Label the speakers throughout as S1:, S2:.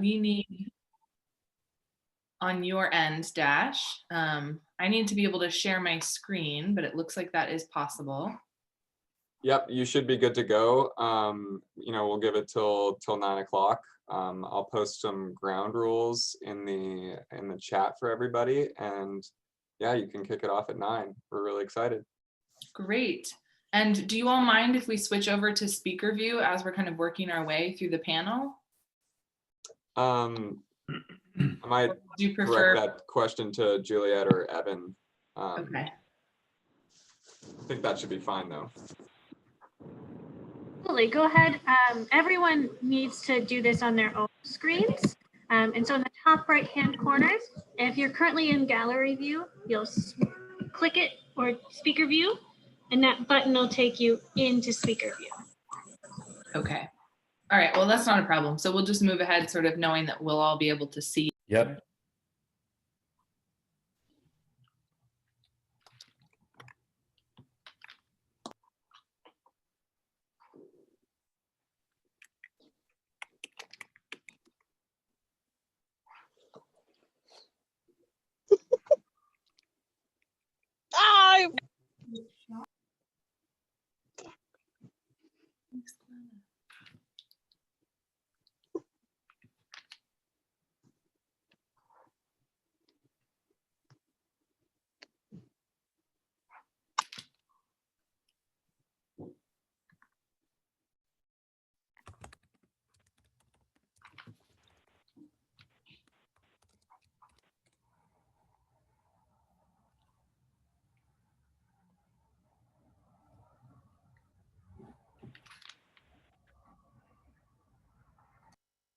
S1: we need on your end, Dash. I need to be able to share my screen, but it looks like that is possible.
S2: Yep, you should be good to go. We'll give it till 9 o'clock. I'll post some ground rules in the chat for everybody, and yeah, you can kick it off at 9. We're really excited. Great.
S1: And do you all mind if we switch over to speaker view as we're kind of working our way through the panel?
S2: I might direct that question to Juliet or Evan.
S1: Okay.
S2: I think that should be fine though.
S3: Absolutely, go ahead. Everyone needs to do this on their own screens. And so in the top right-hand corners, if you're currently in gallery view, you'll click it or speaker view, and that button will take you into speaker view.
S1: Okay. All right, well, that's not a problem. So we'll just move ahead sort of knowing that we'll all be able to see.
S4: Yep.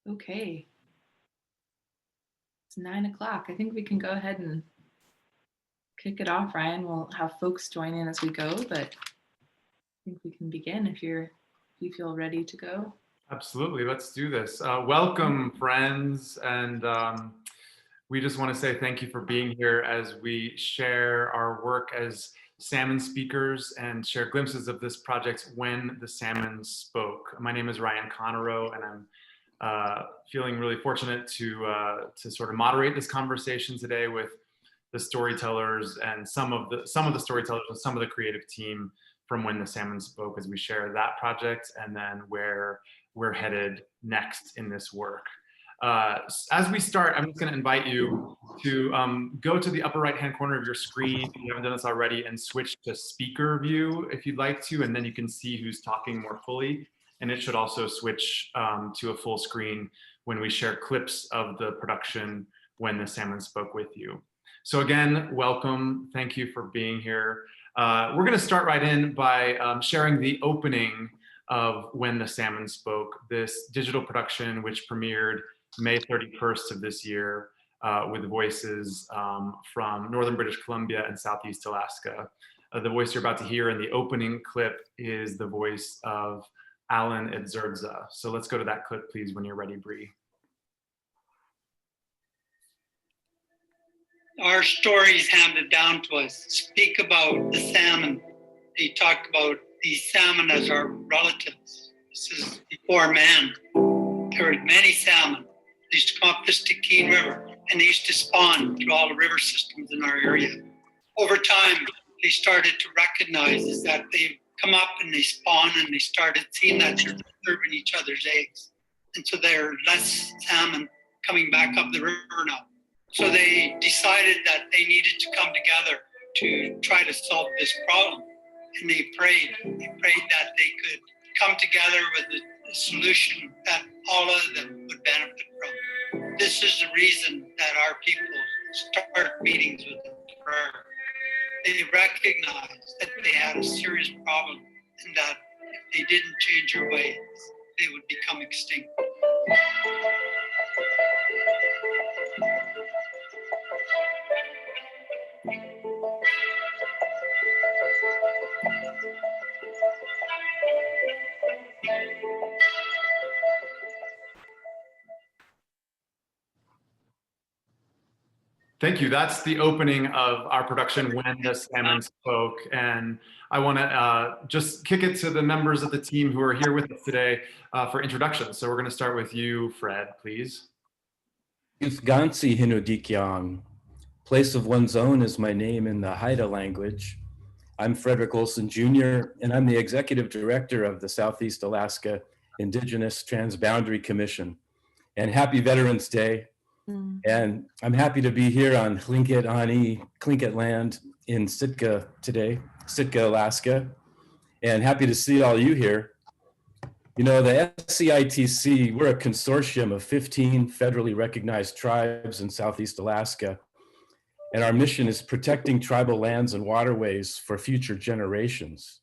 S1: Okay. It's 9 o'clock. I think we can go ahead and kick it off, Ryan. We'll have folks join in as we go, but I think we can begin if you feel ready to go.
S5: Absolutely, let's do this. Welcome, friends, and we just want to say thank you for being here as we share our work as salmon speakers and share glimpses of this project, When the Salmon Spoke. My name is Ryan Connerow, and I'm feeling really fortunate to sort of moderate this conversation today with the storytellers and some of the storytellers and some of the creative team from When the Salmon Spoke as we share that project and then where we're headed next in this work. As we start, I'm just going to invite you to go to the upper right-hand corner of your screen if you haven't done this already and switch to speaker view if you'd like to, and then you can see who's talking more fully. And it should also switch to a full screen when we share clips of the production When the Salmon Spoke with you. So again, welcome. Thank you for being here. We're going to start right in by sharing the opening of When the Salmon Spoke, this digital production which premiered May 31st of this year with voices from Northern British Columbia and Southeast Alaska. The voice you're about to hear in the opening clip is the voice of Alan Edzerdza. So let's go to that clip, please, when you're ready, Bree.
S6: Our stories handed down to us speak about the salmon. They talk about these salmon as our relatives. This is before man. There were many salmon. They used to come up the Stikine River, and they used to spawn through all the river systems in our area. Over time, they started to recognize is that they come up and they spawn, and they started seeing that they're disturbing each other's eggs. And so there are less salmon coming back up the river now. So they decided that they needed to come together to try to solve this problem. And they prayed that they could come together with a solution that all of them would benefit from. This is the reason that our people start meetings with prayer. They recognized that they had a serious problem and that if they didn't change their ways, they would become extinct.
S5: Thank you. That's the opening of our production, When the Salmon Spoke. And I want to just kick it to the members of the team who are here with us today for introductions. So we're going to start with you, Fred, please.
S4: Gansi Hinudikyang. Place of one's own is my name in the Haida language. I'm Frederick Olson Jr., and I'm the executive director of the Southeast Alaska Indigenous Transboundary Commission. And happy Veterans Day. And I'm happy to be here on Tlingit land in Sitka today, Sitka, Alaska, and happy to see all you here. You know, the SCITC, we're a consortium of 15 federally recognized tribes in Southeast Alaska. And our mission is protecting tribal lands and waterways for future generations.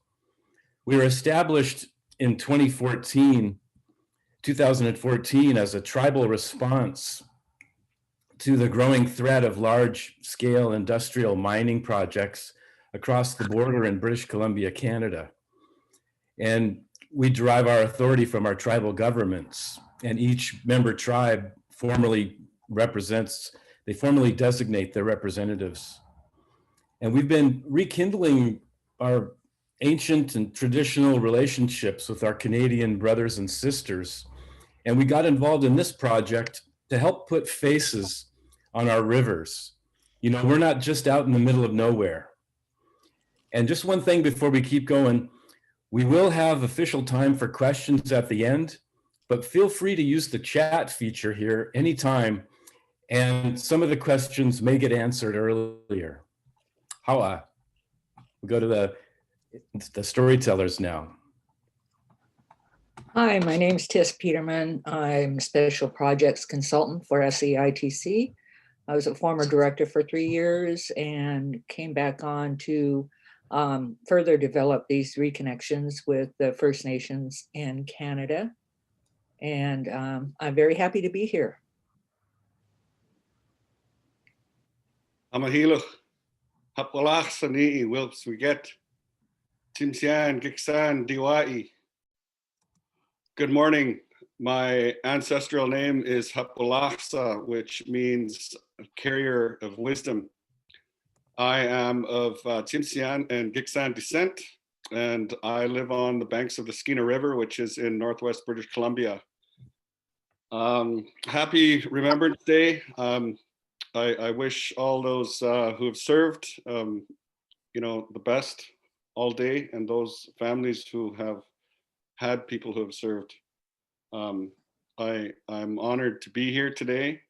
S4: We were established in 2014 as a tribal response to the growing threat of large-scale industrial mining projects across the border in British Columbia, Canada. And we derive our authority from our tribal governments, and each member tribe formally designate their representatives. And we've been rekindling our ancient and traditional relationships with our Canadian brothers and sisters. And we got involved in this project to help put faces on our rivers. You know, we're not just out in the middle of nowhere. And just one thing before we keep going, we will have official time for questions at the end, but feel free to use the chat feature here anytime. And some of the questions may get answered earlier. We'll go to the storytellers now.
S7: Hi, my name's Tess Peterman. I'm Special Projects Consultant for SCITC. I was a former director for 3 years and came back on to further develop these reconnections with the First Nations in Canada. And I'm very happy to be here.
S8: Amahilo, Hapwalach Sanii, Wilps, we get Timsian, Giksan, Diwai. Good morning. My ancestral name is Hapwalachsa, which means carrier of wisdom. I am of Tsimshian and Giksan descent, and I live on the banks of the Stikine River, which is in Northwest British Columbia. Happy Remembrance Day. I wish all those who have served, you know, the best all day, and those families who have had people who have served. I'm honored to be here today,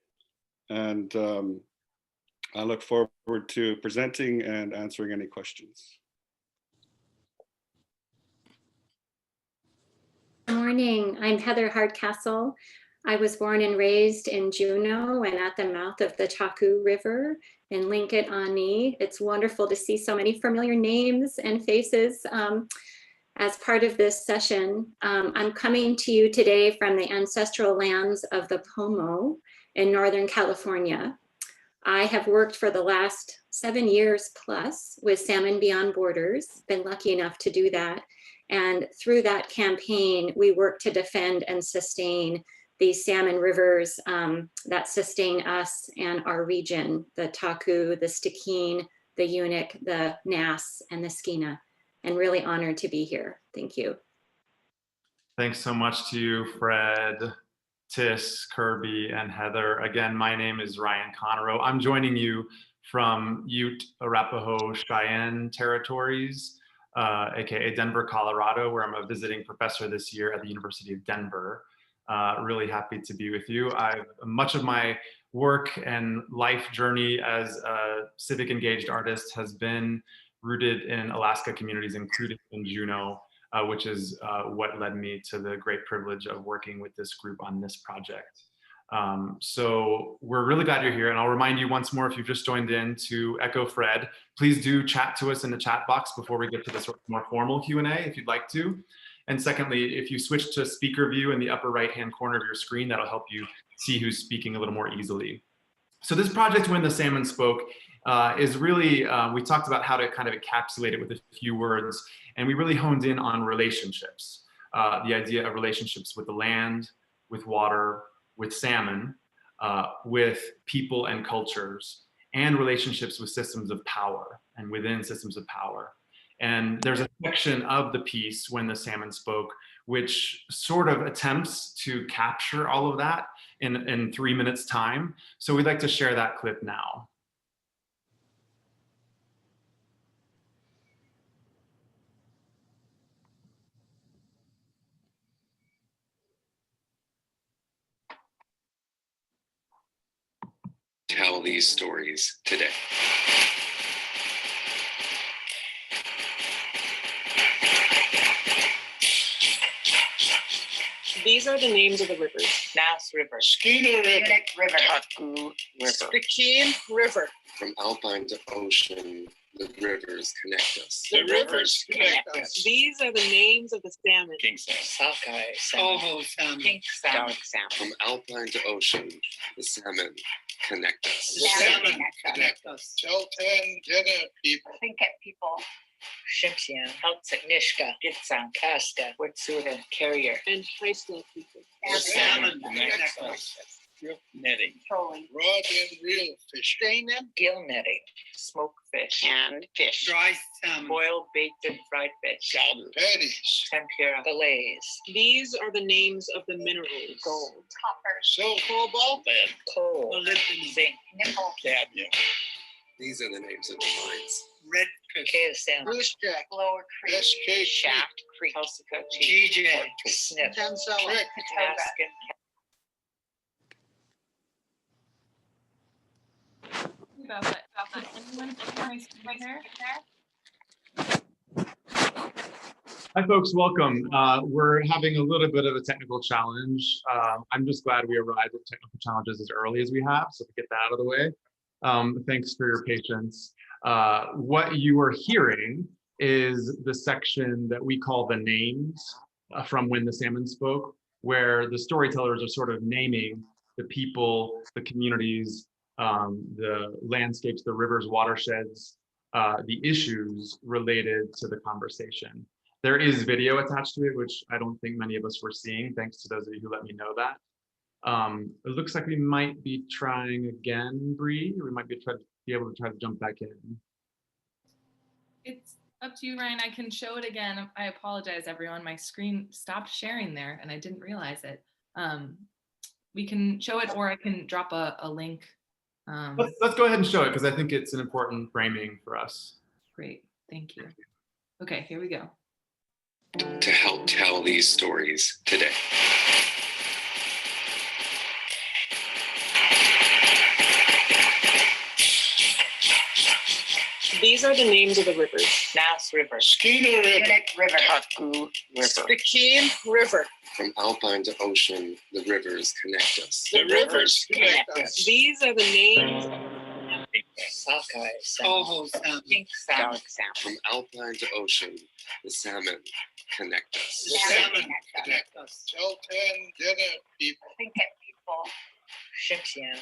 S8: and I look forward to presenting and answering any questions.
S9: Good morning, I'm Heather Hardcastle. I was born and raised in Juneau and at the mouth of the Taku River in Tlingit and Haida. It's wonderful to see so many familiar names and faces as part of this session. I'm coming to you today from the ancestral lands of the Pomo in Northern California. I have worked for the last 7 years plus with Salmon Beyond Borders, been lucky enough to do that. And through that campaign, we work to defend and sustain these salmon rivers that sustain us and our region, the Taku, the Stikine, the Unuk, the Nass, and the Skeena. And really honored to be here. Thank you.
S5: Thanks so much to you, Fred, Tiss, Kirby, and Heather. Again, my name is Ryan Conroe. I'm joining you from Ute, Arapaho, Cheyenne territories, aka Denver, Colorado, where I'm a visiting professor this year at the University of Denver. Really happy to be with you. Much of my work and life journey as a civic engaged artist has been rooted in Alaska communities, including in Juneau, which is what led me to the great privilege of working with this group on this project. So we're really glad you're here, and I'll remind you once more, if you've just joined in, to echo Fred, please do chat to us in the chat box before we get to the sort of more formal Q&A if you'd like to. And secondly, if you switch to speaker view in the upper right-hand corner of your screen, that'll help you see who's speaking a little more easily. So this project, When the Salmon Spoke, is really, we talked about how to kind of encapsulate it with a few words, and we really honed in on relationships. The idea of relationships with the land, with water, with salmon, with people and cultures, and relationships with systems of power and within systems of power. And there's a section of the piece, When the Salmon Spoke, which sort of attempts to capture all of that in 3 minutes time. So we'd like to share that clip now.
S10: Tell these stories today.
S11: These are the names of the rivers. Nass River,
S10: Stikine
S11: River,
S10: River, River.
S11: Stikine River.
S10: From alpine to ocean, the rivers connect us.
S11: The rivers connect us. These are the names of the salmon.
S10: King salmon.
S11: Sockeye salmon.
S6: Coho salmon.
S11: Pink salmon.
S10: From alpine to ocean, the salmon connect us.
S6: The salmon connect us.
S10: Tahltan dinner people.
S11: Tlingit people. Shimshian, Nishka, Gitsan, Kaska, Wet'suwet'en, Carrier, and high school people.
S6: The salmon connect us.
S10: Drift netting.
S11: Trolling.
S10: Rod and reel fishing.
S11: Gill netting, smoked fish, and fish.
S6: Dry salmon.
S11: Boiled, baked, and fried fish.
S10: Chowder. Patties.
S11: Tempura. Fillets. These are the names of the minerals. Gold. Copper.
S10: Silver.
S11: Cobalt.
S10: Lead.
S11: Coal.
S6: Molybdenum.
S11: Zinc. Nickel.
S10: Cadmium. These are the names of the mines.
S6: Red fish.
S11: KSM. Goose Jack. Lower Creek.
S10: SK
S11: Shaft Creek. Tulsa
S6: GJ.
S11: Sniff.
S10: Trick.
S11: Ataskan.
S1: About that. Anyone there?
S5: Hi, folks. Welcome. We're having a little bit of a technical challenge. I'm just glad we arrived with technical challenges as early as we have, so to get that out of the way. Thanks for your patience. What you are hearing is the section that we call the names from When the Salmon Spoke, where the storytellers are sort of naming the people, the communities, the landscapes, the rivers, watersheds, the issues related to the conversation. There is video attached to it, which I don't think many of us were seeing, thanks to those of you who let me know that. It looks like we might be trying again, Bree. We might be able to try to jump back in.
S1: It's up to you, Ryan. I can show it again. I apologize, everyone. My screen stopped sharing there and I didn't realize it. We can show it, or I can drop a link.
S5: Let's go ahead and show it, because I think it's an important framing for us.
S1: Great, thank you. Okay, here we go.
S10: To help tell these stories today.
S11: These are the names of the rivers. Nass River,
S10: Stikine River,
S11: Taku River,
S10: Stikine
S11: River.
S10: From alpine to ocean, the rivers connect us.
S11: The rivers connect us. These are the names. Sockeye salmon.
S6: Coho salmon.
S11: Pink salmon.
S10: From alpine to ocean, the salmon connect us.
S6: The salmon connect us.
S10: Tahltan dinner people.
S11: Tlingit people. Shimshian,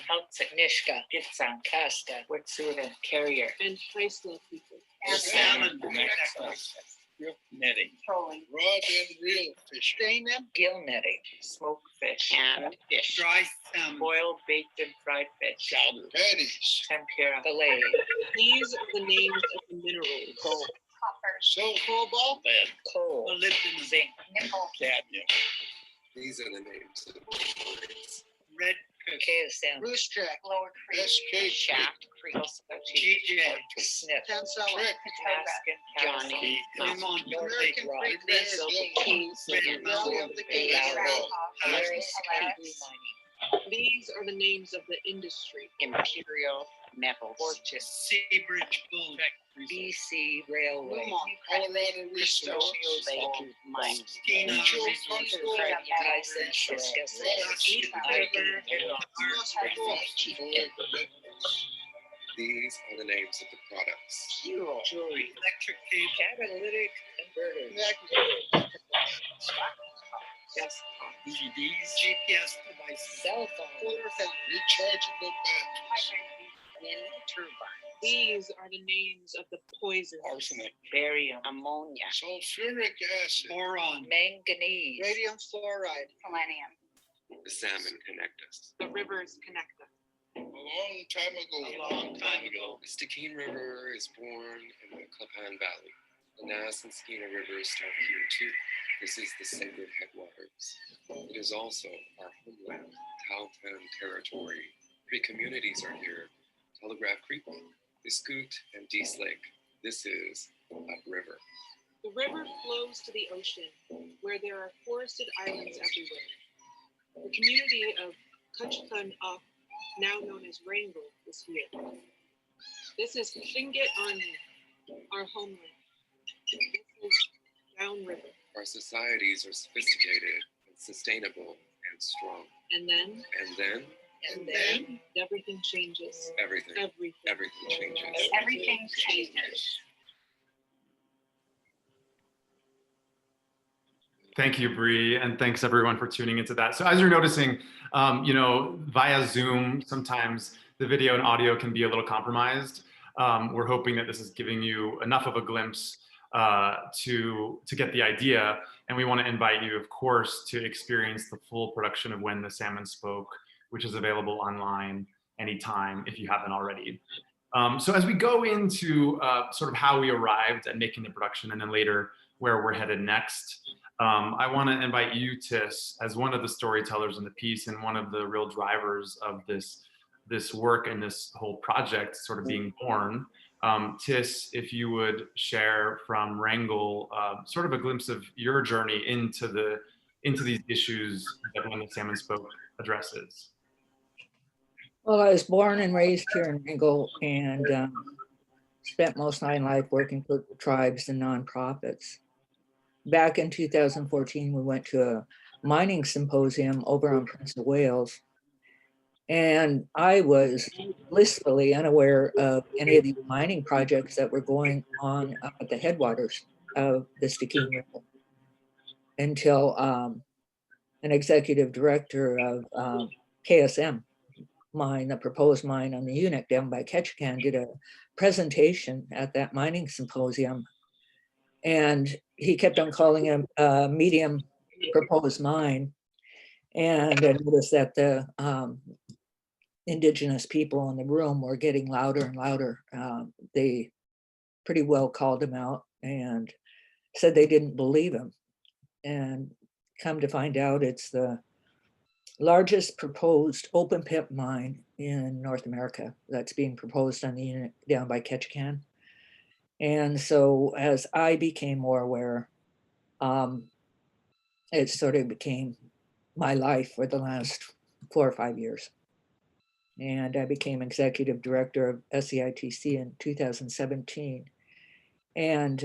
S11: Nishka, Gitsan, Kaska, Wet'suwet'en, Carrier, and high school people.
S6: The salmon connect us.
S10: Drift netting.
S11: Trolling.
S10: Rod and reel fishing.
S11: Gill netting, smoked fish, and fish.
S6: Dry salmon.
S11: Boiled, baked, and fried fish.
S10: Chowder. Patties.
S11: Tempura. Fillets. These are the names of the minerals. Gold. Copper.
S10: Silver.
S11: Cobalt.
S10: Lead.
S11: Coal.
S6: Molybdenum.
S11: Zinc. Nickel.
S10: Cadmium. These are the names of the mines.
S6: Red fish.
S11: KSM. Goose Jack. Lower Creek.
S10: SK
S11: Shaft Creek. Tulsa
S6: GJ.
S11: Sniff.
S10: Trick.
S11: Ataskan.
S10: Johnny.
S6: Lemon.
S11: American
S6: Red
S11: Creek.
S6: Red
S11: Silver Keys.
S6: Red
S11: Valley of the Gate.
S6: Harris.
S11: These are the names of the industry. Imperial Metals. Fortune.
S6: Seabridge Gold.
S11: BC Railway.
S10: Colorado Resources.
S11: Mines.
S6: Skeena River.
S10: These are the names of the products.
S11: Fuel. Jewelry.
S6: Electric cable.
S11: Catalytic converters. Yes.
S10: DVDs.
S6: GPS devices.
S11: Cell phone.
S10: Rechargeable batteries.
S11: Wind turbine. These are the names of the poisons.
S10: Arsenic.
S11: Barium. Ammonia.
S10: Sulfuric acid.
S6: Boron.
S11: Manganese. Radium fluoride. Selenium.
S10: The salmon connect us.
S11: The rivers connect us.
S10: A long time ago. The Stikine River is born in the Tahltan Valley. The Nass and Skeena rivers start here too. This is the sacred headwaters. It is also our homeland, Tahltan territory. 3 communities are here: Telegraph Creek, Iskoot, and Dease Lake. This is upriver.
S11: The river flows to the ocean, where there are forested islands everywhere. The community of Tahltan, now known as Wrangell, is here. This is Tlingit and Haida, our homeland. This is downriver.
S10: Our societies are sophisticated and sustainable and strong.
S11: And then everything changes.
S10: Everything changes.
S11: Everything changes.
S5: Thank you, Bree, and thanks everyone for tuning into that. So as you're noticing, via Zoom, sometimes the video and audio can be a little compromised. We're hoping that this is giving you enough of a glimpse to get the idea. And we want to invite you, of course, to experience the full production of When the Salmon Spoke, which is available online anytime if you haven't already. So as we go into sort of how we arrived at making the production and then later where we're headed next, I want to invite you, Tis, as one of the storytellers in the piece and one of the real drivers of this work and this whole project sort of being born. Tis, if you would share from Wrangell sort of a glimpse of your journey into these issues that When the Salmon Spoke addresses.
S7: Well, I was born and raised here in Wrangell and spent most of my life working for tribes and nonprofits. Back in 2014, we went to a mining symposium over on Prince of Wales. And I was blissfully unaware of any of the mining projects that were going on at the headwaters of the Stikine River until an executive director of KSM mine, the proposed mine on the Unit down by Ketchikan, did a presentation at that mining symposium. And he kept on calling him a medium proposed mine. And I noticed that the Indigenous people in the room were getting louder and louder. They pretty well called him out and said they didn't believe him. And come to find out, it's the largest proposed open pit mine in North America that's being proposed on the Unit down by Ketchikan. And so as I became more aware, it sort of became my life for the last 4 or 5 years. And I became executive director of SEITC in 2017. And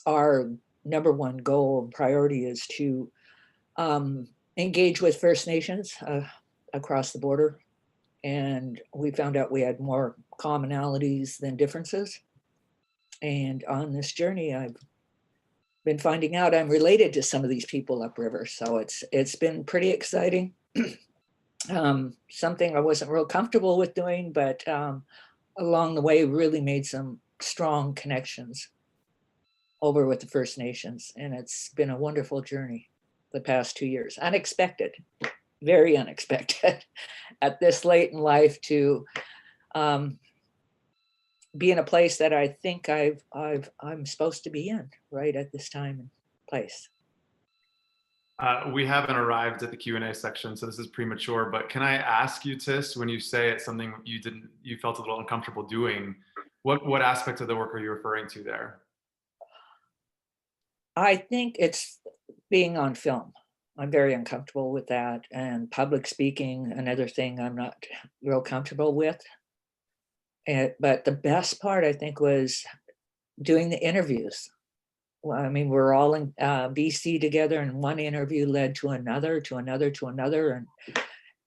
S7: our number one goal and priority is to engage with First Nations across the border. And we found out we had more commonalities than differences. And on this journey, I've been finding out I'm related to some of these people upriver. So it's been pretty exciting. Something I wasn't real comfortable with doing, but along the way really made some strong connections over with the First Nations. And it's been a wonderful journey the past 2 years. Unexpected, very unexpected at this late in life to be in a place that I think I'm supposed to be in right at this time and place.
S5: We haven't arrived at the Q&A section, so this is premature, but can I ask you, Tis, when you say it's something you felt a little uncomfortable doing, what aspect of the work are you referring to there?
S7: I think it's being on film. I'm very uncomfortable with that. And public speaking, another thing I'm not real comfortable with. But the best part, I think, was doing the interviews. Well, I mean, we're all in BC together, and one interview led to another, to another, to another.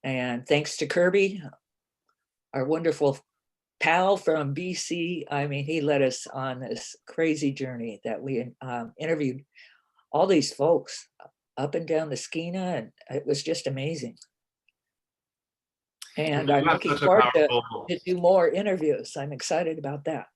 S7: And thanks to Kirby, our wonderful pal from BC, I mean, he led us on this crazy journey that we interviewed all these folks up and down the Skeena, and it was just amazing. And I'm looking forward to do more interviews. I'm excited about that.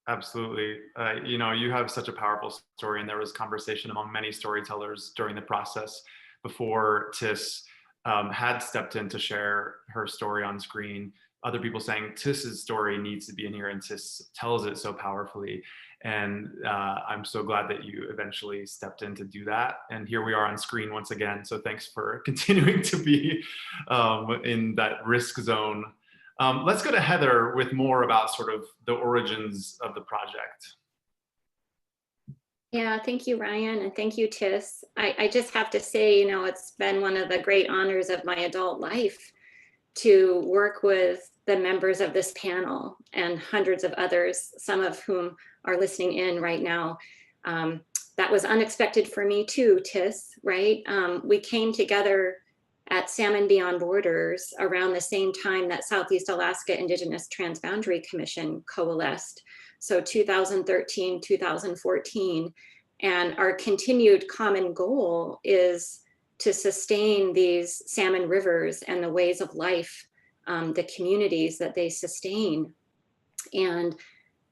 S5: Absolutely. You have such a powerful story, and there was conversation among many storytellers during the process before Tis had stepped in to share her story on screen. Other people saying Tiss's story needs to be in here, and Tiss tells it so powerfully. And I'm so glad that you eventually stepped in to do that. And here we are on screen once again. So thanks for continuing to be in that risk zone. Let's go to Heather with more about sort of the origins of the project.
S9: Yeah, thank you, Ryan, and thank you, Tiss. I just have to say, you know, it's been one of the great honors of my adult life to work with the members of this panel and hundreds of others, some of whom are listening in right now. That was unexpected for me too, Tiss, right? We came together at Salmon Beyond Borders around the same time that Southeast Alaska Indigenous Transboundary Commission coalesced. So 2013, 2014. And our continued common goal is to sustain these salmon rivers and the ways of life, the communities that they sustain. And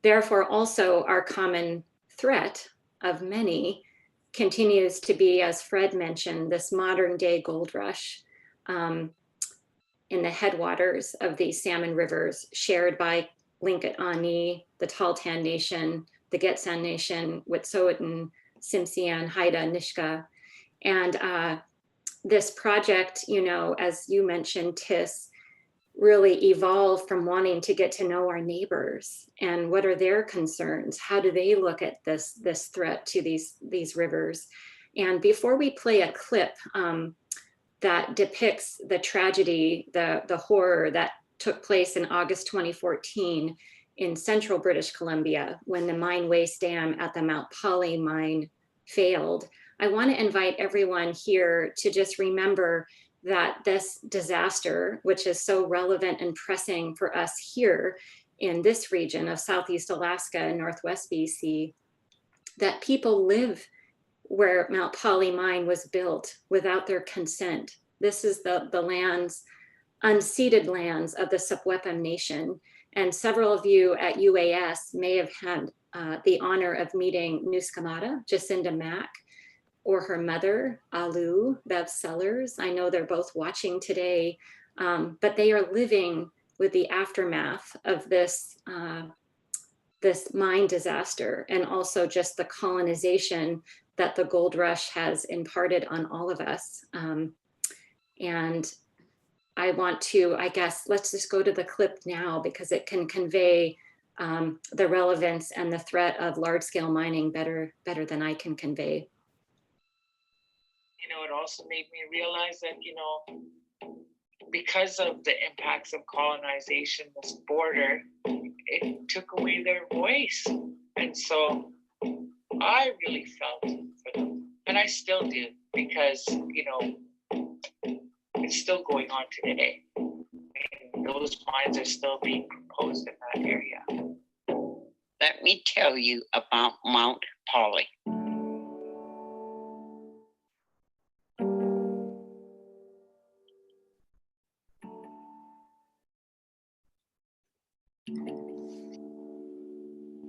S9: therefore also our common threat of many continues to be, as Fred mentioned, this modern day gold rush in the headwaters of these salmon rivers shared by Tlingit and Haida, the Tahltan Nation, the Gitxsan Nation, Wet'suwet'en, Tsimshian, Haida, Nishka. And this project, you know, as you mentioned, Tiss, really evolved from wanting to get to know our neighbors and what are their concerns? How do they look at this threat to these rivers? And before we play a clip that depicts the tragedy, the horror that took place in August 2014 in central British Columbia when the mine waste dam at the Mount Poly mine failed, I want to invite everyone here to just remember that this disaster, which is so relevant and pressing for us here in this region of Southeast Alaska and Northwest BC, that people live where Mount Poly mine was built without their consent. This is the lands, unceded lands of the Secwepemc Nation. And several of you at UAS may have had the honor of meeting Nuskamata, Jacinda Mack, or her mother, Alu, Bev Sellers. I know they're both watching today, but they are living with the aftermath of this, this mine disaster, and also just the colonization that the gold rush has imparted on all of us. And I want to, I guess, let's just go to the clip now because it can convey the relevance and the threat of large-scale mining better than I can convey.
S12: You know, it also made me realize that, you know, because of the impacts of colonization, this border, it took away their voice. And so I really felt for them, and I still do, because, you know, it's still going on today. And those mines are still being proposed in that area.
S13: Let me tell you about Mount Poly.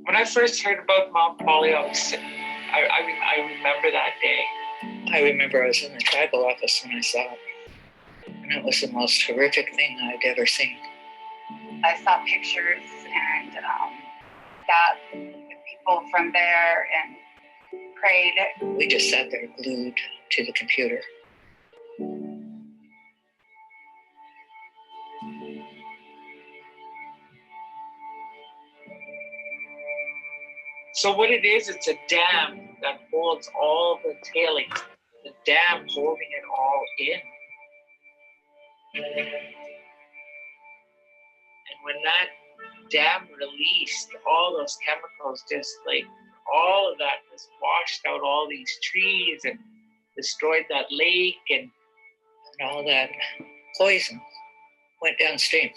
S12: When I first heard about Mount Poly, I remember that day.
S14: I remember I was in the tribal office when I saw it. And it was the most horrific thing I'd ever seen.
S15: I saw pictures and got people from there and prayed.
S14: We just sat there glued to the computer.
S12: So what it is, it's a dam that holds all the tailings. The dam holding it all in. And when that dam released, all those chemicals, just like all of that just washed out all these trees and destroyed that lake, and
S14: all that poison went downstream.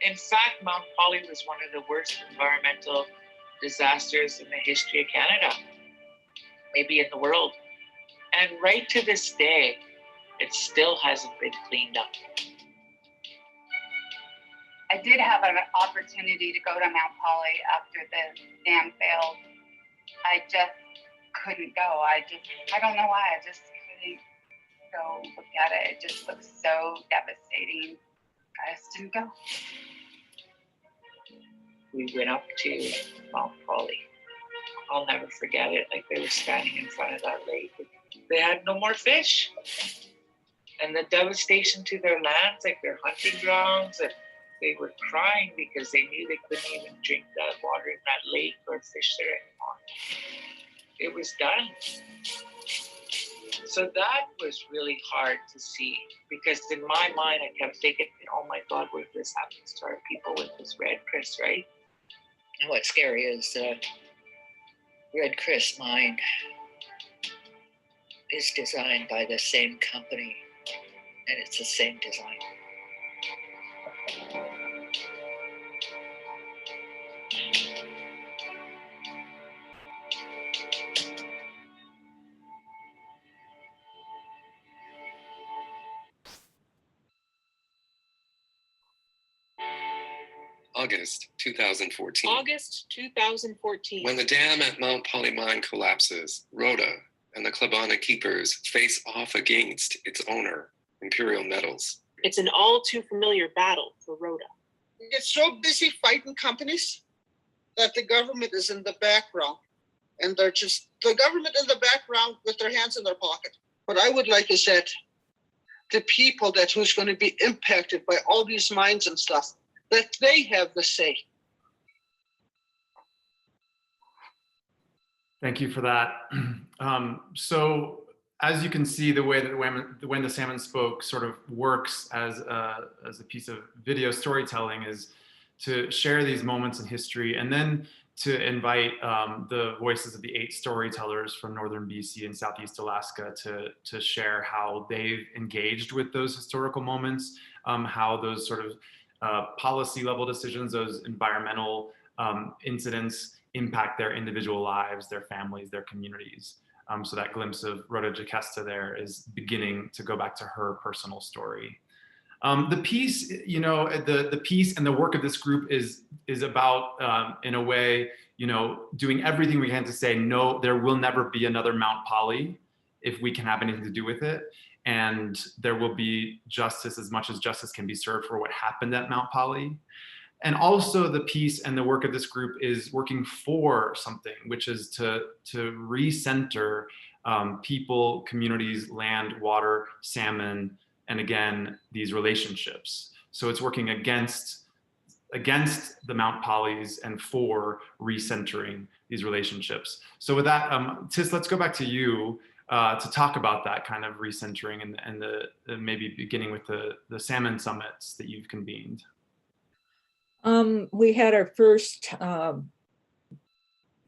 S12: In fact, Mount Poly was one of the worst environmental disasters in the history of Canada, maybe in the world. And right to this day, it still hasn't been cleaned up.
S15: I did have an opportunity to go to Mount Poly after the dam failed. I just couldn't go. I don't know why, I just couldn't So forget it. It just looks so devastating. I just didn't go.
S12: We went up to Mount Polly. I'll never forget it. Like, they were standing in front of that lake. They had no more fish. And the devastation to their lands, like their hunting grounds, and they were crying because they knew they couldn't even drink that water in that lake or fish there anymore. It was done. So that was really hard to see, because in my mind, I kept thinking, oh my God, what if this happens to our people with this Red Chris, right?
S14: And what's scary is Red Chris mine is designed by the same company, and it's the same design.
S10: August 2014.
S11: August 2014.
S10: When the dam at Mount Polly Mine collapses, Rhoda and the Klabana keepers face off against its owner, Imperial Metals.
S11: It's an all too familiar battle for Rhoda.
S16: It's so busy fighting companies that the government is in the background, and they're just the government in the background with their hands in their pocket. What I would like is that the people that who's going to be impacted by all these mines and stuff, that they have the say.
S5: Thank you for that. So as you can see, the way that when the Salmon Spoke sort of works as a piece of video storytelling is to share these moments in history, and then to invite the voices of the 8 storytellers from Northern BC and Southeast Alaska to share how they've engaged with those historical moments, how those sort of policy level decisions, those environmental incidents impact their individual lives, their families, their communities. So that glimpse of Rhoda Jaquesta there is beginning to go back to her personal story. The piece, you know, the piece and the work of this group is about, in a way, you know, doing everything we can to say, no, there will never be another Mount Polly if we can have anything to do with it. And there will be justice as much as justice can be served for what happened at Mount Polly. And also the piece and the work of this group is working for something, which is to recenter people, communities, land, water, salmon, and again, these relationships. So it's working against the Mount Pollys and for recentering these relationships. So with that, Tis, let's go back to you to talk about that kind of recentering and the maybe beginning with the Salmon Summits that you've convened.
S7: We had our first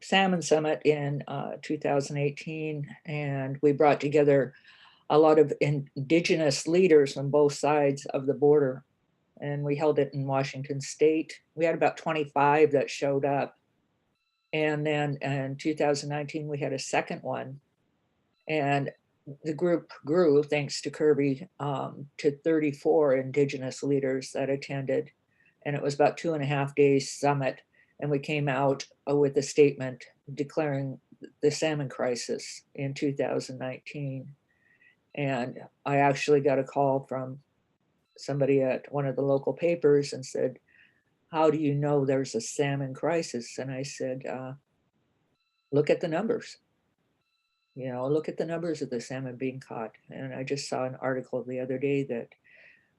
S7: Salmon Summit in 2018, and we brought together a lot of Indigenous leaders on both sides of the border, and we held it in Washington State. We had about 25 that showed up, and then in 2019 we had a second one, and the group grew thanks to Kirby to 34 Indigenous leaders that attended, and it was about 2.5 days summit, and we came out with a statement declaring the Salmon Crisis in 2019. And I actually got a call from somebody at one of the local papers and said, how do you know there's a salmon crisis? And I said, look at the numbers. You know, look at the numbers of the salmon being caught. And I just saw an article the other day that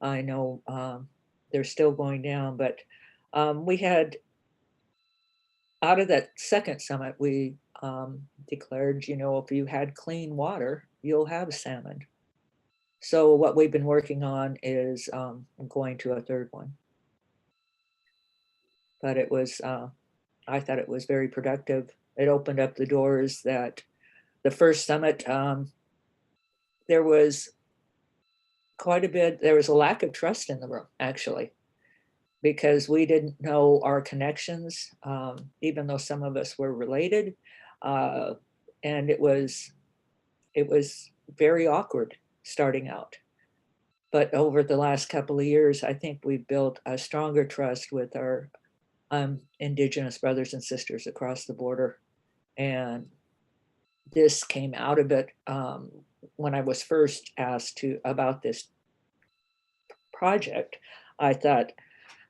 S7: I know they're still going down, but we had, out of that second summit, we declared, you know, if you had clean water, you'll have salmon. So what we've been working on is going to a third one. But it was, I thought it was very productive. It opened up the doors that the first summit, there was quite a bit, there was a lack of trust in the room, actually, because we didn't know our connections, even though some of us were related. And it was very awkward starting out. But over the last couple of years, I think we've built a stronger trust with our Indigenous brothers and sisters across the border. And this came out of it. when I was first asked about this project, I thought,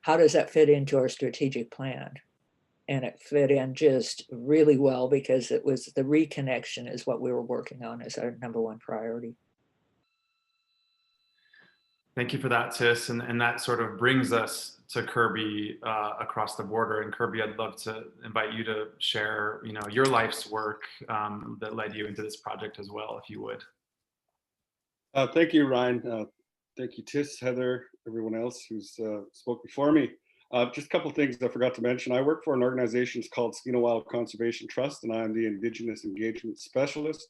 S7: how does that fit into our strategic plan? And it fit in just really well because it was the reconnection is what we were working on as our #1 priority.
S5: Thank you for that, Tis. And that sort of brings us to Kirby across the border. And Kirby, I'd love to invite you to share, your life's work that led you into this project as well, if you would.
S8: Thank you, Ryan. Thank you, Tis, Heather, everyone else who's spoke before me. Just a couple of things I forgot to mention. I work for an organization called SkeenaWild Conservation Trust, and I'm the Indigenous Engagement Specialist.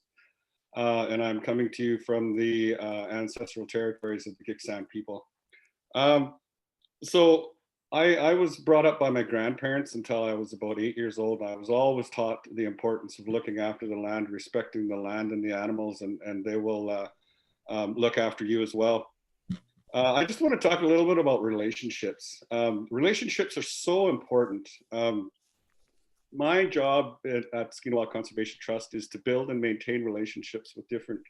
S8: And I'm coming to you from the ancestral territories of the Gitxsan people. So I was brought up by my grandparents until I was about 8 years old. I was always taught the importance of looking after the land, respecting the land and the animals, and they will look after you as well. I just want to talk a little bit about relationships. Relationships are so important. My job at SkeenaWild Conservation Trust is to build and maintain relationships with different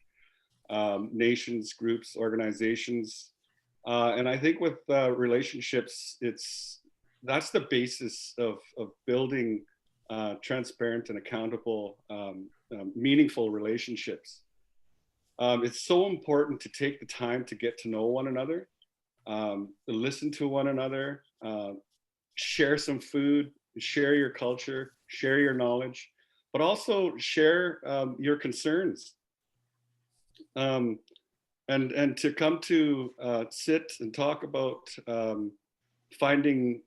S8: nations, groups, organizations. And I think with relationships, that's the basis of building transparent and accountable, meaningful relationships. It's so important to take the time to get to know one another, to listen to one another, share some food, share your culture, share your knowledge, but also share your concerns. And to come to sit and talk about finding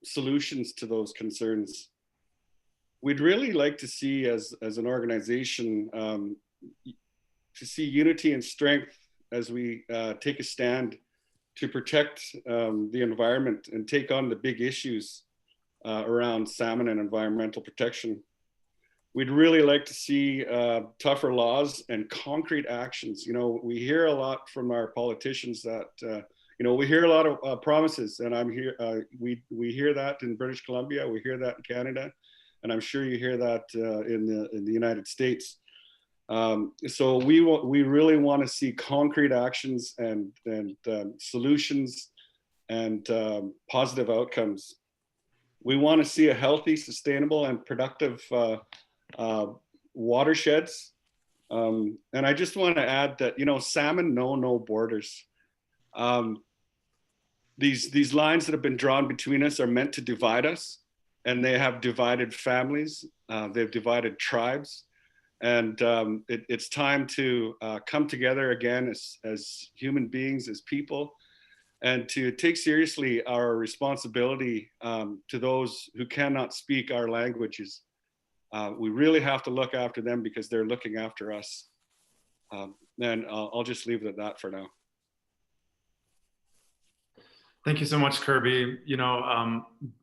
S8: solutions to those concerns. We'd really like to see as an organization, to see unity and strength as we take a stand to protect the environment and take on the big issues around salmon and environmental protection. We'd really like to see tougher laws and concrete actions. We hear a lot from our politicians that, we hear a lot of promises, and we hear that in British Columbia, we hear that in Canada, and I'm sure you hear that in the United States. So we really want to see concrete actions and solutions and positive outcomes. We want to see a healthy, sustainable, and productive watersheds. And I just want to add that, salmon know no borders. These lines that have been drawn between us are meant to divide us, and they have divided families. They've divided tribes. And it's time to come together again as human beings, as people, and to take seriously our responsibility to those who cannot speak our languages. We really have to look after them because they're looking after us. And I'll just leave it at that for now.
S5: Thank you so much, Kirby.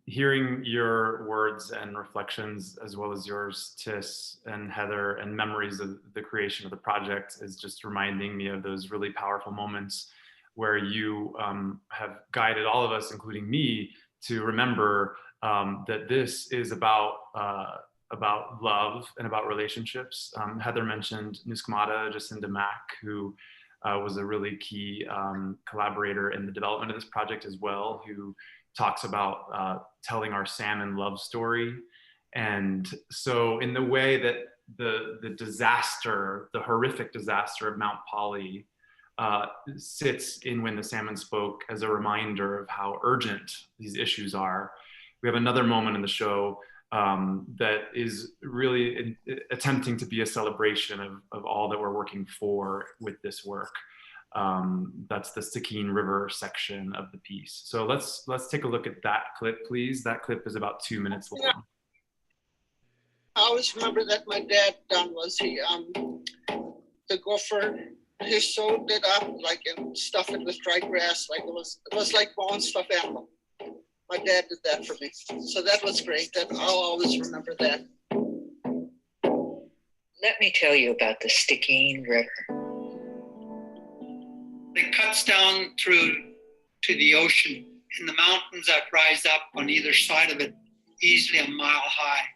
S5: Hearing your words and reflections, as well as yours, Tis and Heather, and memories of the creation of the project is just reminding me of those really powerful moments where you have guided all of us, including me, to remember that this is about love and about relationships. Heather mentioned Nuskamata Jacinda Mack, who was a really key collaborator in the development of this project as well, who talks about telling our salmon love story. And so in the way that the disaster, the horrific disaster of Mount Polly sits in When the Salmon Spoke as a reminder of how urgent these issues are, we have another moment in the show that is really attempting to be a celebration of all that we're working for with this work. That's the Stikine River section of the piece. So let's take a look at that clip, please. That clip is about 2 minutes long.
S16: Yeah. I always remember that my dad done was the gopher, he sewed it up and stuffed it with dry grass, it was like bone stuffed animal. My dad did that for me. So that was great. I'll always remember that.
S14: Let me tell you about the Stikine River.
S6: It cuts down through to the ocean and the mountains that rise up on either side of it, easily a mile high.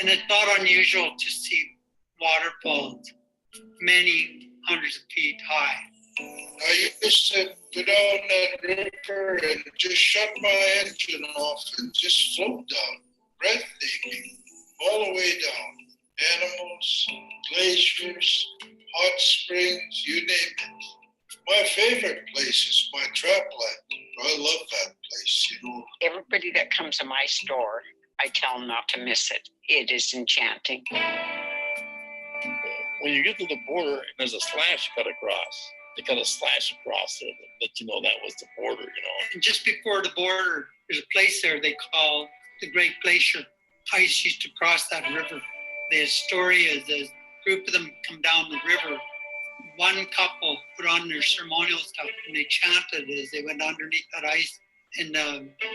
S6: And it's not unusual to see waterfalls many hundreds of feet high.
S17: I used to go down that river and just shut my engine off and just float down, breathtaking, all the way down. Animals, glaciers, hot springs, you name it. My favorite place is my trapland. I love that place, you know.
S13: Everybody that comes to my store, I tell them not to miss it. It is enchanting.
S18: When you get to the border and there's a slash cut across, they cut a slash across there that you know that was the border, you know.
S6: And just before the border, there's a place there they call the Great Glacier. Ice used to cross that river. The story is a group of them come down the river. One couple put on their ceremonial stuff and they chanted as they went underneath that ice. And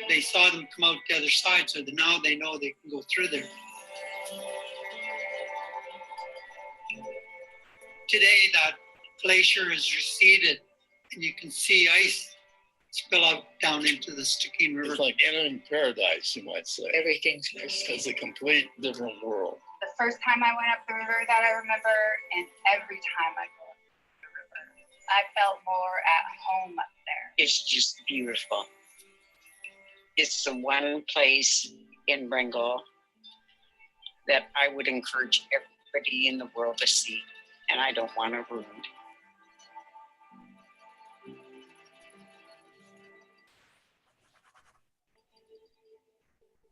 S6: they saw them come out the other side, so that now they know they can go through there. Today, that glacier has receded, and you can see ice spill out down into the Stikine River.
S18: It's like entering paradise, you might say.
S14: Everything's pristine.
S18: It's a complete different world.
S15: The first time I went up the river that I remember, and every time I go up the river, I felt more at home up there.
S13: It's just beautiful. It's the one place in Bengal that I would encourage everybody in the world to see, and I don't want to ruin it.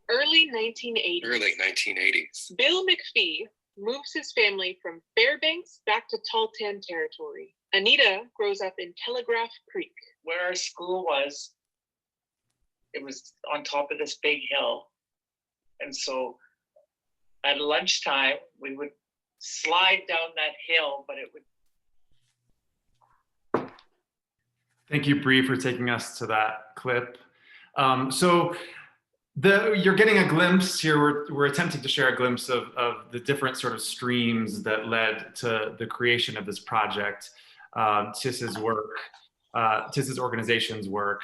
S11: Early 1980s.
S10: Early 1980s.
S11: Bill McPhee moves his family from Fairbanks back to Tahltan territory. Anita grows up in Telegraph Creek.
S12: Where our school was, it was on top of this big hill. And so at lunchtime, we would slide down that hill, but it would.
S5: Thank you, Bree, for taking us to that clip. You're getting a glimpse here. We're attempting to share a glimpse of the different sort of streams that led to the creation of this project. Tiss's work, Tiss's organization's work,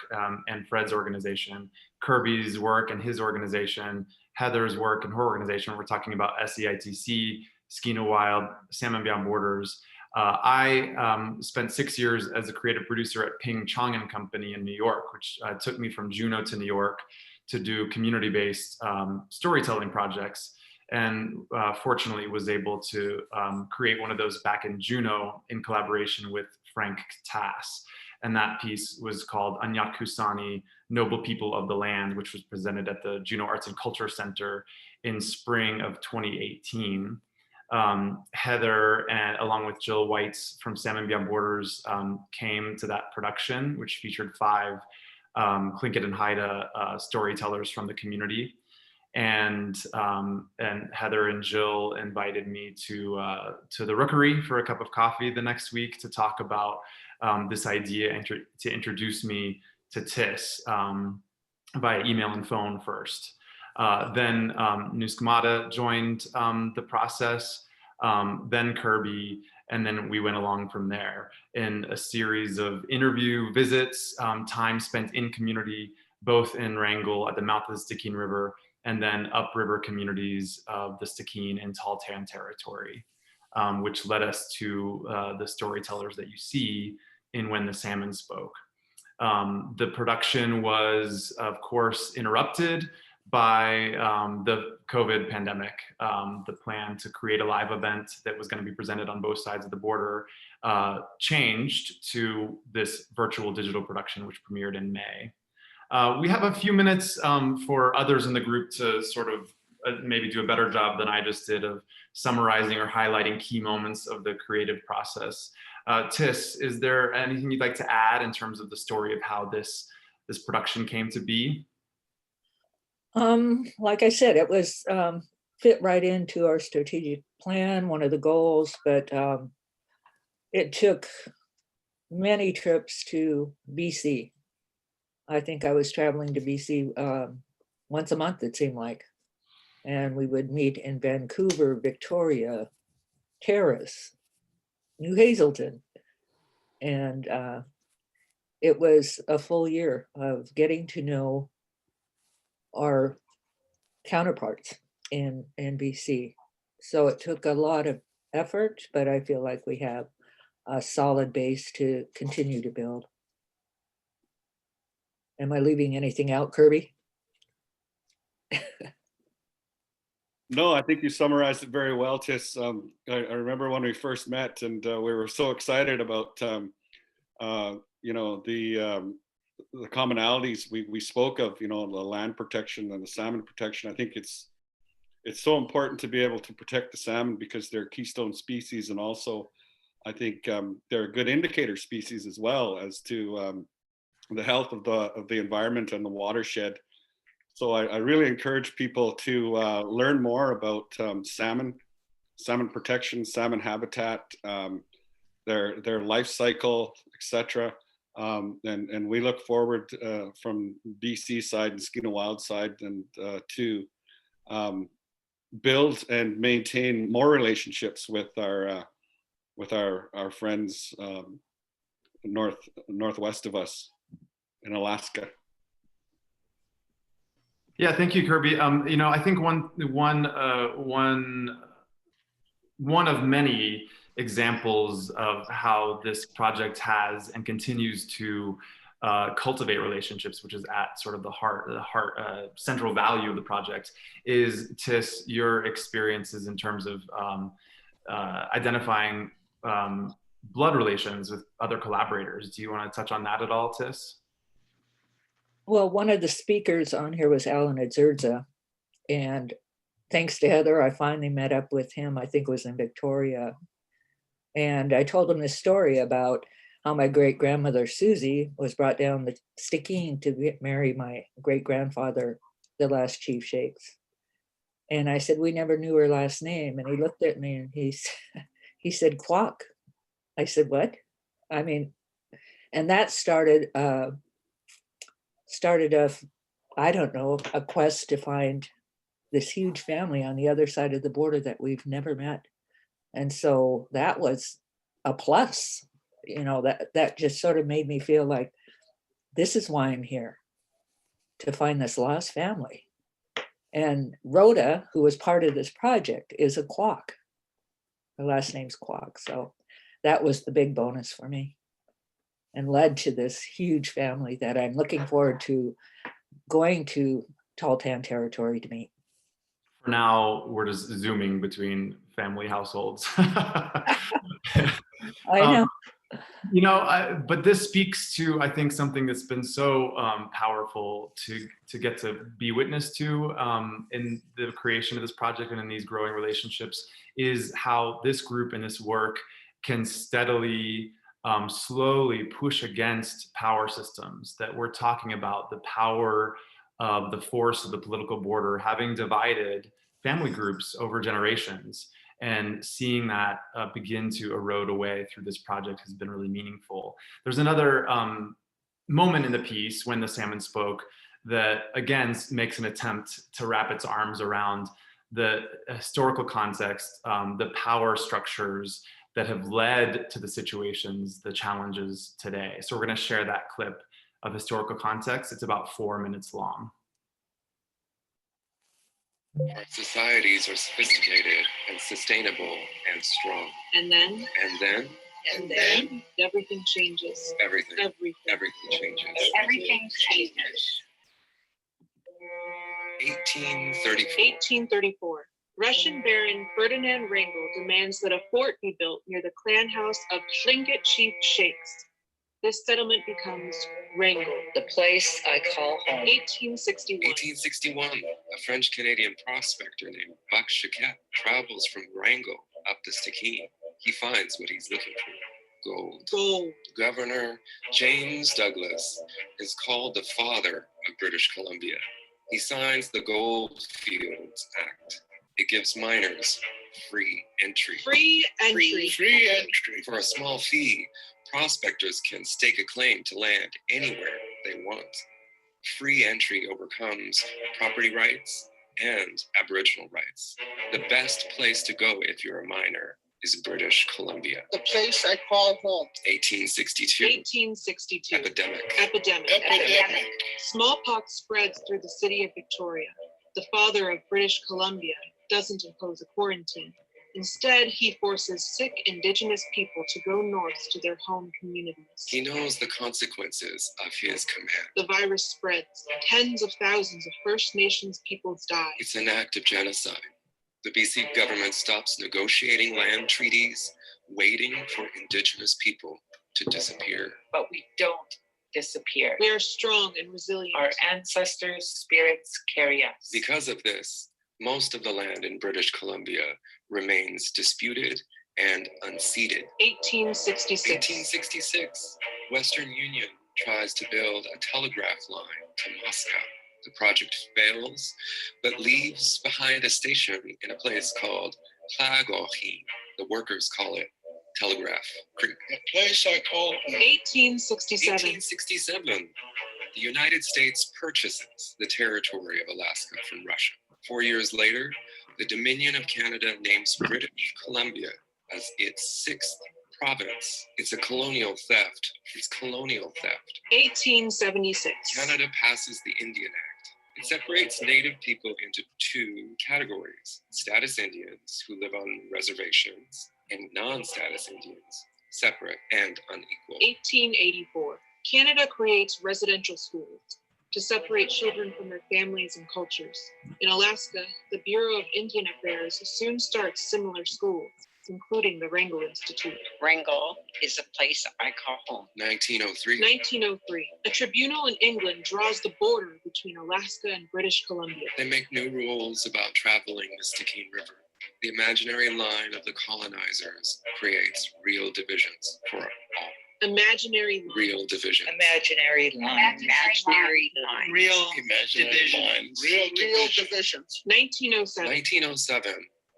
S5: and Fred's organization, Kirby's work and his organization, Heather's work and her organization. We're talking about SEITC, SkeenaWild, Salmon Beyond Borders. I spent 6 years as a creative producer at Chong and Company in New York, which took me from Juneau to New York to do community-based storytelling projects. And fortunately was able to create one of those back in Juneau in collaboration with Frank Tass. And that piece was called Anyak Kusani, Noble People of the Land, which was presented at the Juneau Arts and Culture Center in spring of 2018. Heather, and along with Jill Weitz from Salmon Beyond Borders, came to that production, which featured 5 Tlingit and Haida storytellers from the community. And Heather and Jill invited me to the Rookery for a cup of coffee the next week to talk about this idea and to introduce me to Tiss via email and phone first. Then Nuskamata joined the process, then Kirby, and then we went along from there in a series of interview visits, time spent in community, both in Wrangell at the mouth of the Stikine River, and then upriver communities of the Stikine and Tahltan territory, which led us to the storytellers that you see in When the Salmon Spoke. The production was, of course, interrupted by the COVID pandemic. The plan to create a live event that was going to be presented on both sides of the border changed to this virtual digital production, which premiered in May. We have a few minutes for others in the group to sort of maybe do a better job than I just did of summarizing or highlighting key moments of the creative process. Tiss, is there anything you'd like to add in terms of the story of how this production came to be?
S7: Like I said, it was fit right into our strategic plan, one of the goals, but it took many trips to BC. I think I was traveling to BC once a month, it seemed like. And we would meet in Vancouver, Victoria, Terrace, New Hazelton. And it was a full year of getting to know our counterparts in BC. So it took a lot of effort, but I feel like we have a solid base to continue to build. Am I leaving anything out, Kirby?
S8: No, I think you summarized it very well, Tis. I remember when we first met, and we were so excited about you know, the commonalities we spoke of, you know, the land protection and the salmon protection. I think it's so important to be able to protect the salmon because they're keystone species, and also I think they're a good indicator species as well as to the health of the environment and the watershed. So I really encourage people to learn more about salmon protection, salmon habitat, their life cycle, etc. And we look forward from BC side and SkeenaWild side and to build and maintain more relationships with our friends northwest of us in Alaska.
S5: Yeah, thank you, Kirby. You know, I think one of many examples of how this project has and continues to cultivate relationships, which is at sort of the central value of the project, is Tis, your experiences in terms of identifying blood relations with other collaborators. Do you want to touch on that at all, Tis?
S7: Well, one of the speakers on here was Alan Adzurza, and thanks to Heather, I finally met up with him. I think it was in Victoria. And I told him this story about how my great-grandmother Susie was brought down the Stikine to marry my great-grandfather, the last Chief Shakes. And I said, we never knew her last name. And he looked at me and he said, Quack. I said, what? I mean, and that started I don't know, a quest to find this huge family on the other side of the border that we've never met. And so that was a plus, you know, that just sort of made me feel like this is why I'm here, to find this lost family. And Rhoda, who was part of this project, is a Quack. Her last name's Quack. So that was the big bonus for me and led to this huge family that I'm looking forward to going to Tahltan territory to meet.
S5: For now, we're just zooming between family households.
S7: I know.
S5: You know, but this speaks to, I think, something that's been so powerful to get to be witness to in the creation of this project and in these growing relationships, is how this group and this work can steadily, slowly push against power systems that we're talking about, the power of the force of the political border having divided family groups over generations. And seeing that begin to erode away through this project has been really meaningful. There's another moment in the piece when the Salmon Spoke that again makes an attempt to wrap its arms around the historical context, the power structures that have led to the situations, the challenges today. So we're going to share that clip of historical context. It's about 4 minutes long.
S10: Our societies are sophisticated and sustainable and strong.
S11: And then?
S10: And then?
S11: And then? Everything changes.
S10: Everything changes.
S15: Everything changes.
S11: 1834. Russian Baron Ferdinand Wrangel demands that a fort be built near the clan house of Tlingit Chief Shakes. This settlement becomes Wrangel,
S14: the place I call home.
S11: 1861.
S10: 1861, a French-Canadian prospector named Buck Chiquette travels from Wrangel up the Stikine. He finds what he's looking for, gold.
S11: Gold.
S10: Governor James Douglas is called the father of British Columbia. He signs the Gold Fields Act. It gives miners free entry.
S11: Free entry.
S10: Free entry. For a small fee, prospectors can stake a claim to land anywhere they want. Free entry overcomes property rights and Aboriginal rights. The best place to go if you're a miner is British Columbia.
S16: The place I call home.
S10: 1862.
S11: 1862.
S10: Epidemic.
S11: Smallpox spreads through the city of Victoria. The father of British Columbia doesn't impose a quarantine. Instead, he forces sick Indigenous people to go north to their home communities.
S10: He knows the consequences of his command.
S11: The virus spreads. Tens of thousands of First Nations peoples die.
S10: It's an act of genocide. The BC government stops negotiating land treaties, waiting for Indigenous people to disappear.
S12: But we don't disappear.
S11: We are strong and resilient.
S12: Our ancestors' spirits carry us.
S10: Because of this, most of the land in British Columbia remains disputed and unceded.
S11: 1866.
S10: 1866, Western Union tries to build a telegraph line to Moscow. The project fails, but leaves behind a station in a place called Tlagohi. The workers call it Telegraph Creek.
S17: A place I call home.
S11: 1867.
S10: 1867, the United States purchases the territory of Alaska from Russia. 4 years later, the Dominion of Canada names British Columbia as its 6th province. It's a colonial theft. It's colonial theft.
S11: 1876.
S10: Canada passes the Indian Act. It separates Native people into 2 categories: status Indians who live on reservations and non-status Indians, separate and unequal.
S11: 1884. Canada creates residential schools to separate children from their families and cultures. In Alaska, the Bureau of Indian Affairs soon starts similar schools, including the Wrangell Institute.
S13: Wrangell is a place I call home.
S10: 1903.
S11: 1903. A tribunal in England draws the border between Alaska and British Columbia.
S10: They make new rules about traveling the Stikine River. The imaginary line of the colonizers creates real divisions for all.
S11: Imaginary line.
S10: Real division.
S14: Imaginary line.
S13: Imaginary line.
S6: Real
S10: Imaginary
S6: division.
S10: lines.
S6: Real divisions.
S11: 1907.
S10: 1907,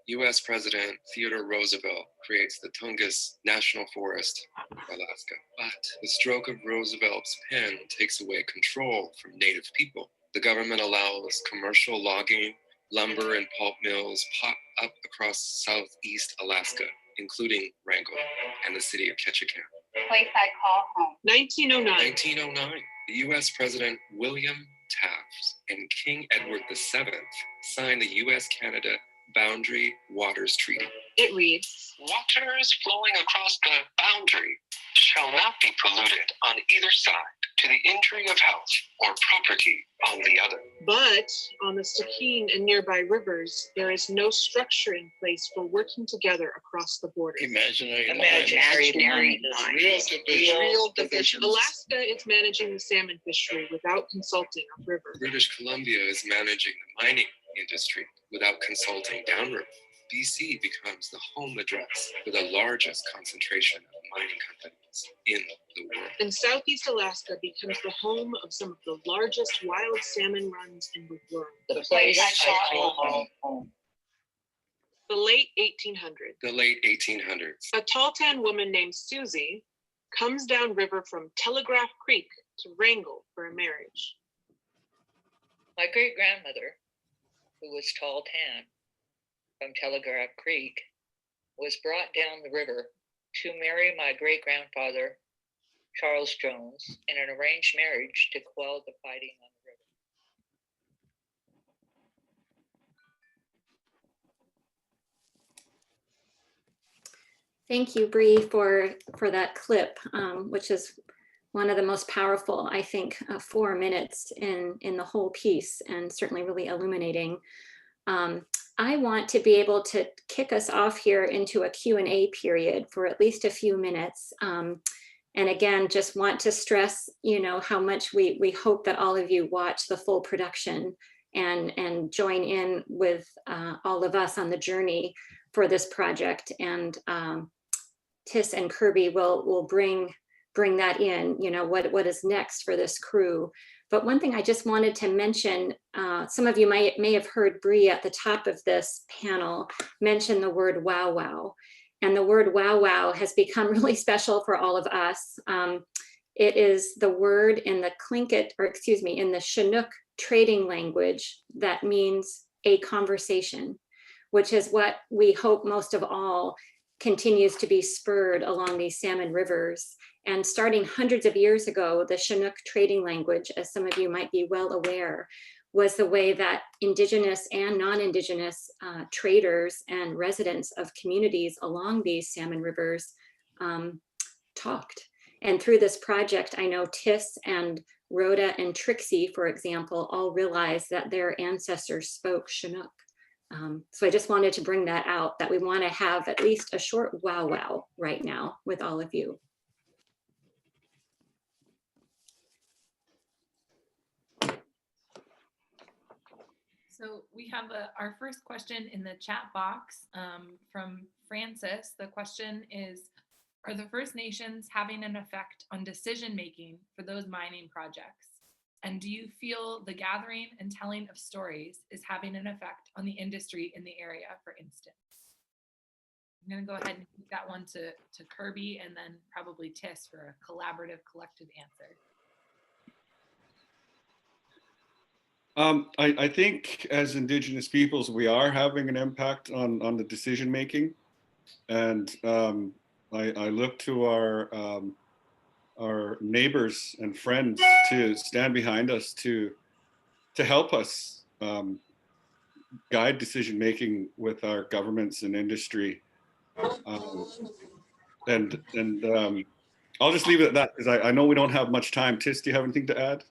S10: U.S. President Theodore Roosevelt creates the Tongass National Forest of Alaska. But the stroke of Roosevelt's pen takes away control from Native people. The government allows commercial logging, lumber and pulp mills pop up across southeast Alaska, including Wrangell and the city of Ketchikan.
S15: The place I call home.
S11: 1909.
S10: 1909, the U.S. President William Taft and King Edward VII signed the U.S.-Canada Boundary Waters Treaty.
S11: It reads,
S10: Waters flowing across the boundary shall not be polluted on either side to the injury of health or property on the other.
S11: but on the Stikine and nearby rivers, there is no structure in place for working together across the border.
S18: Imaginary lines.
S13: Imaginary lines.
S6: Real divisions.
S11: Alaska is managing the salmon fishery without consulting upriver.
S10: British Columbia is managing the mining industry without consulting downriver. BC becomes the home address for the largest concentration of mining companies in the world.
S11: And Southeast Alaska becomes the home of some of the largest wild salmon runs in the world.
S14: The place I call home.
S11: The late 1800s.
S10: The late 1800s.
S11: A Tahltan woman named Susie comes downriver from Telegraph Creek to Wrangell for a marriage.
S14: My great-grandmother, who was Tahltan from Telegraph Creek, was brought down the river to marry my great-grandfather, Charles Jones, in an arranged marriage to quell the fighting on the river.
S9: Thank you, Bree, for that clip, which is one of the most powerful, I think, 4 minutes in the whole piece, and certainly really illuminating. I want to be able to kick us off here into a Q&A period for at least a few minutes. And again, just want to stress, how much we hope that all of you watch the full production and join in with all of us on the journey for this project. And Tis and Kirby will bring that in, what is next for this crew. But one thing I just wanted to mention, some of you may have heard Bree at the top of this panel mention the word wow wow. And the word wow wow has become really special for all of us. It is the word in the in the Chinook trading language that means a conversation, which is what we hope most of all continues to be spurred along these salmon rivers. And starting hundreds of years ago, the Chinook trading language, as some of you might be well aware, was the way that Indigenous and non-Indigenous traders and residents of communities along these salmon rivers talked. And through this project, I know Tiss and Rhoda and Trixie, for example, all realized that their ancestors spoke Chinook. So I just wanted to bring that out, that we want to have at least a short wow right now with all of you.
S1: So we have our first question in the chat box from Francis. The question is, are the First Nations having an effect on decision-making for those mining projects? And do you feel the gathering and telling of stories is having an effect on the industry in the area, for instance? I'm going to go ahead and keep that one to Kirby and then probably Tiss for a collaborative, collective answer.
S8: I think as Indigenous peoples, we are having an impact on the decision making, and I look to our neighbors and friends to stand behind us to help us guide decision making with our governments and industry, and I'll just leave it at that because I know we don't have much time. Tiss, do you have anything to add?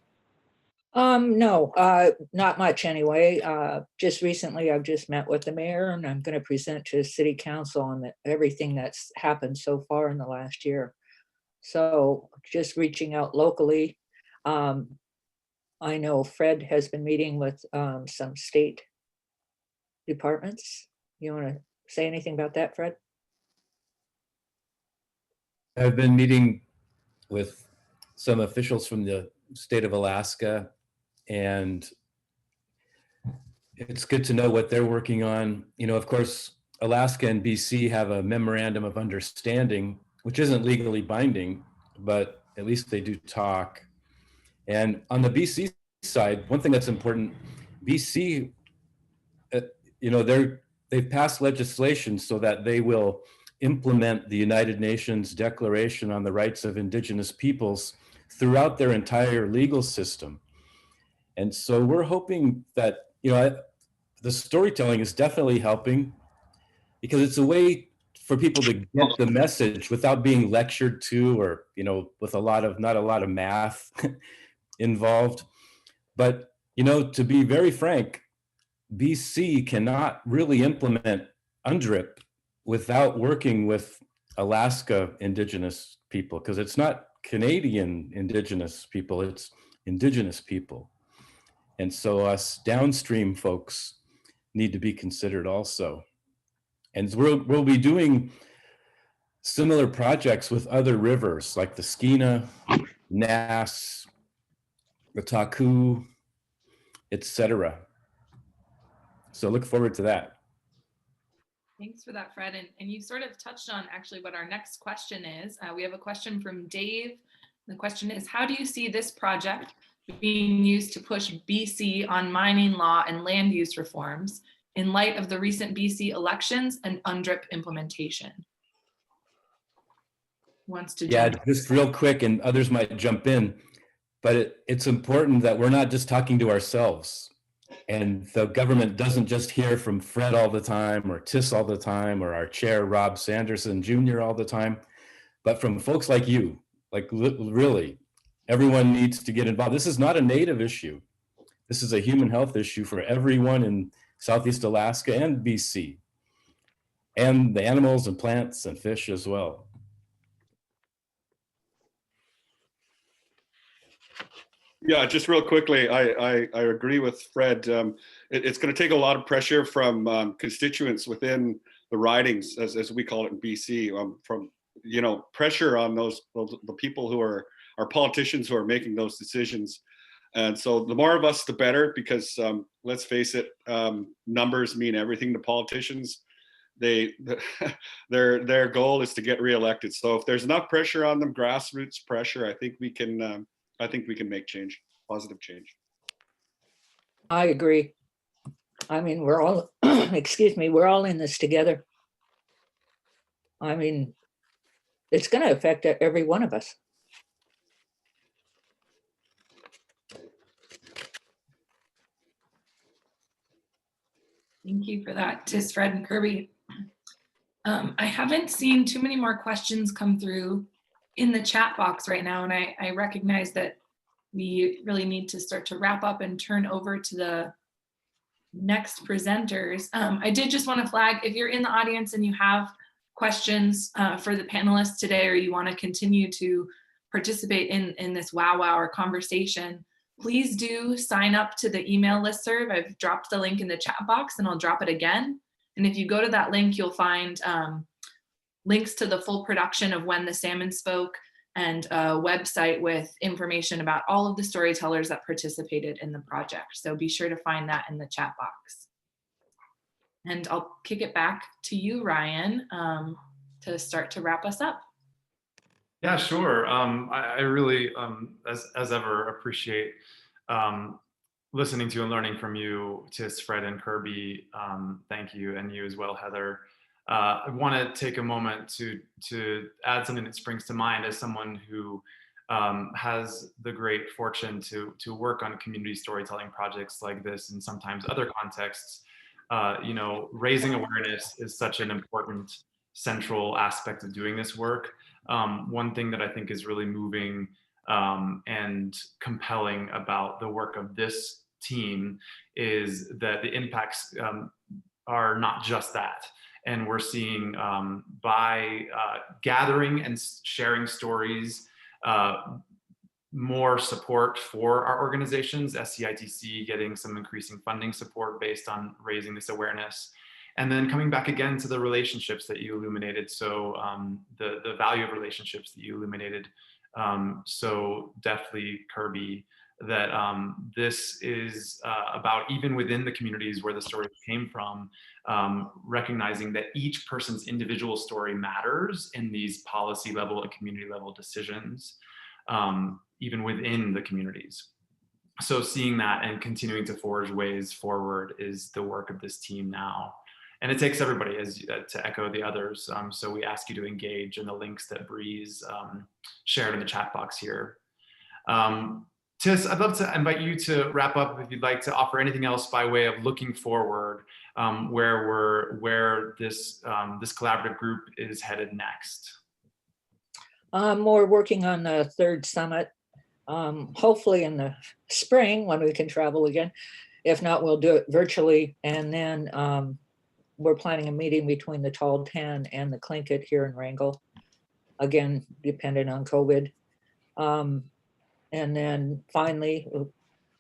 S7: No, not much anyway. Just recently, I've just met with the mayor and I'm going to present to city council on everything that's happened so far in the last year. So just reaching out locally. I know Fred has been meeting with some state departments. You want to say anything about that, Fred?
S4: I've been meeting with some officials from the state of Alaska, and it's good to know what they're working on. You know, of course, Alaska and BC have a memorandum of understanding, which isn't legally binding, but at least they do talk. And on the BC side, one thing that's important, BC, you know, they've passed legislation so that they will implement the United Nations Declaration on the Rights of Indigenous Peoples throughout their entire legal system. And so we're hoping that, you know, the storytelling is definitely helping because it's a way for people to get the message without being lectured to, or, you know, with not a lot of math involved. But, you know, to be very frank, BC cannot really implement UNDRIP without working with Alaska Indigenous people, because it's not Canadian Indigenous people, it's Indigenous people. And so us downstream folks need to be considered also. And we'll be doing similar projects with other rivers like the Skeena, Nass, the Taku, etc. So look forward to that.
S1: Thanks for that, Fred. And you sort of touched on actually what our next question is. We have a question from Dave. The question is, how do you see this project being used to push BC on mining law and land use reforms in light of the recent BC elections and UNDRIP implementation? Wants to
S4: Yeah,
S1: jump
S4: just real quick, and others might jump in, but it's important that we're not just talking to ourselves. And the government doesn't just hear from Fred all the time, or Tiss all the time, or our chair, Rob Sanderson Jr. all the time, but from folks like you, like really, everyone needs to get involved. This is not a native issue. This is a human health issue for everyone in Southeast Alaska and BC, and the animals and plants and fish as well.
S8: Yeah, just real quickly, I agree with Fred. It's going to take a lot of pressure from constituents within the ridings, as we call it in BC, from, you know, pressure on the people who are our politicians who are making those decisions. And so the more of us, the better, because let's face it, numbers mean everything to politicians. Their goal is to get reelected. So if there's enough pressure on them, grassroots pressure, I think we can make change, positive change.
S7: I agree. I mean, we're all, excuse me, we're all in this together. I mean, it's going to affect every one of us.
S1: Thank you for that, Tis, Fred, and Kirby. I haven't seen too many more questions come through in the chat box right now, and I recognize that we really need to start to wrap up and turn over to the next presenters. I did just want to flag, if you're in the audience and you have questions for the panelists today, or you want to continue to participate in this wow or conversation, please do sign up to the email listserv. I've dropped the link in the chat box, and I'll drop it again. And if you go to that link, you'll find links to the full production of When the Salmon Spoke, and a website with information about all of the storytellers that participated in the project. So be sure to find that in the chat box. And I'll kick it back to you, Ryan, to start to wrap us up.
S5: Yeah, sure. I really, as ever, appreciate listening to and learning from you, Tis, Fred, and Kirby. Thank you, and you as well, Heather. I want to take a moment to add something that springs to mind as someone who has the great fortune to work on community storytelling projects like this, and sometimes other contexts. You know, raising awareness is such an important central aspect of doing this work. One thing that I think is really moving and compelling about the work of this team is that the impacts are not just that. And we're seeing by gathering and sharing stories, more support for our organizations, SCITC getting some increasing funding support based on raising this awareness. And then coming back again to the relationships that you illuminated. So the value of relationships that you illuminated so deftly, Kirby, that this is about, even within the communities where the stories came from, recognizing that each person's individual story matters in these policy level and community level decisions, even within the communities. So seeing that and continuing to forge ways forward is the work of this team now. And it takes everybody, as to echo the others. So we ask you to engage in the links that Bree's shared in the chat box here. Tis, I'd love to invite you to wrap up if you'd like to offer anything else by way of looking forward, where this collaborative group is headed next.
S7: We're working on the third summit, hopefully in the spring when we can travel again. If not, we'll do it virtually. And then we're planning a meeting between the Tahltan and the Tlingit here in Wrangell, again, dependent on COVID. And then finally,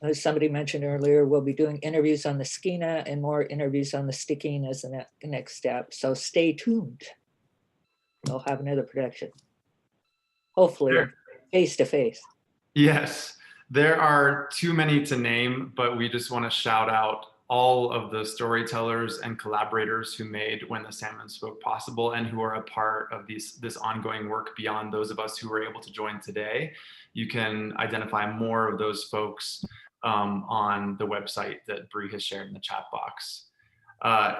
S7: as somebody mentioned earlier, we'll be doing interviews on the Skeena and more interviews on the Stikine as the next step. So stay tuned. We'll have another production, hopefully face to face.
S5: Yes, there are too many to name, but we just want to shout out all of the storytellers and collaborators who made When the Salmon Spoke possible, and who are a part of this ongoing work beyond those of us who were able to join today. You can identify more of those folks on the website that Bree has shared in the chat box.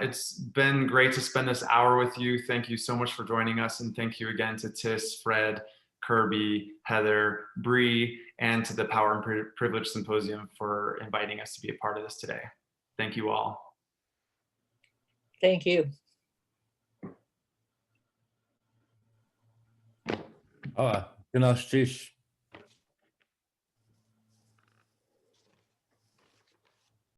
S5: It's been great to spend this hour with you. Thank you so much for joining us, and thank you again to Tis, Fred, Kirby, Heather, Bree, and to the Power and Privilege Symposium for inviting us to be a part of this today. Thank you all.
S7: Thank you.
S4: Good night,